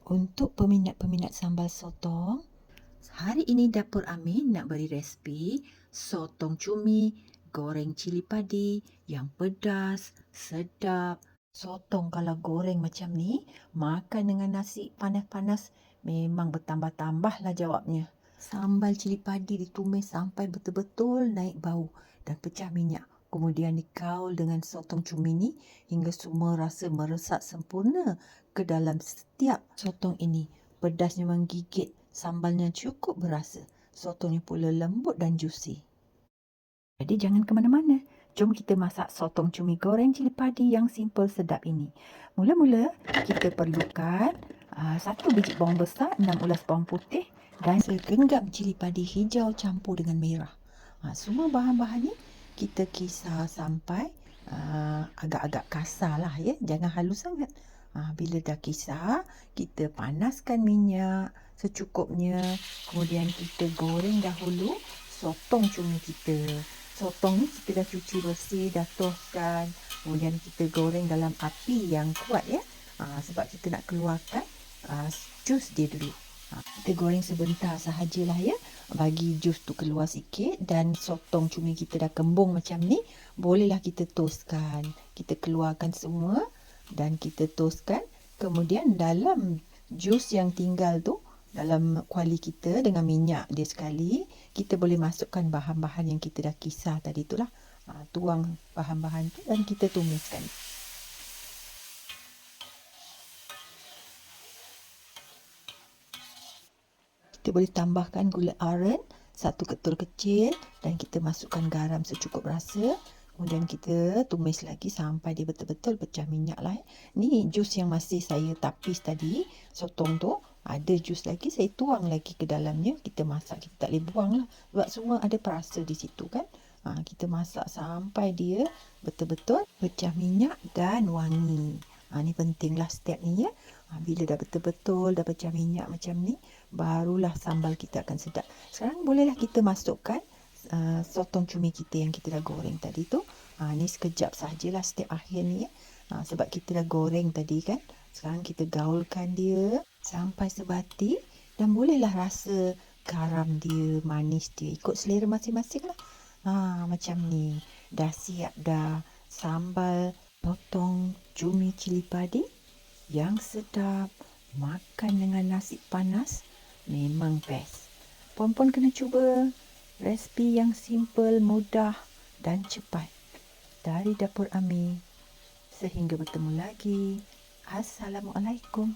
Untuk peminat-peminat sambal sotong, hari ini Dapur Amin nak beri resipi sotong cumi goreng cili padi yang pedas, sedap. Sotong kalau goreng macam ni, makan dengan nasi panas-panas memang bertambah-tambahlah jawabnya. Sambal cili padi ditumis sampai betul-betul naik bau dan pecah minyak. Kemudian dikaul dengan sotong cumi ni hingga semua rasa meresap sempurna ke dalam setiap sotong ini. Pedasnya menggigit, sambalnya cukup berasa. Sotongnya pula lembut dan juicy. Jadi jangan ke mana-mana. Jom kita masak sotong cumi goreng cili padi yang simple sedap ini. Mula-mula kita perlukan 1 biji bawang besar, 6 ulas bawang putih dan segenggam cili padi hijau campur dengan merah. Semua bahan-bahan ni kita kisar sampai agak-agak kasar lah ya. Jangan halus sangat. Bila dah kisar, kita panaskan minyak secukupnya. Kemudian kita goreng dahulu sotong cumi kita. Sotong ni kita dah cuci bersih, dah toskan. Kemudian kita goreng dalam api yang kuat ya. Sebab kita nak keluarkan jus dia dulu. Kita goreng sebentar sahajalah ya. Bagi jus tu keluar sikit dan sotong cumi kita dah kembung macam ni, bolehlah kita toskan. Kita keluarkan semua dan kita toskan. Kemudian dalam jus yang tinggal tu, dalam kuali kita dengan minyak dia sekali, kita boleh masukkan bahan-bahan yang kita dah kisar tadi itulah. Tuang bahan-bahan tu dan kita tumiskan. Kita boleh tambahkan gula aren 1 ketul kecil dan kita masukkan garam secukup rasa. Kemudian kita tumis lagi sampai dia betul-betul pecah minyak lah. Ni jus yang masih saya tapis tadi, sotong tu. Ada jus lagi, saya tuang lagi ke dalamnya. Kita masak, kita tak boleh buang lah. Sebab semua ada perasa di situ kan. Kita masak sampai dia betul-betul pecah minyak dan wangi. Ni pentinglah step ni ya. Bila dah betul-betul dah pecah minyak macam ni, barulah sambal kita akan sedap. Sekarang bolehlah kita masukkan sotong cumi kita yang kita dah goreng tadi tu. Ni sekejap sajalah step akhir ni ya. Sebab kita dah goreng tadi kan. Sekarang kita gaulkan dia sampai sebati dan bolehlah rasa garam dia, manis dia ikut selera masing-masing lah. Macam ni. Dah siap dah sambal sotong cumi cili padi yang sedap. Makan dengan nasi panas memang best. Puan-puan kena cuba resipi yang simple, mudah dan cepat. Dari Dapur Ami. Sehingga bertemu lagi. Assalamualaikum.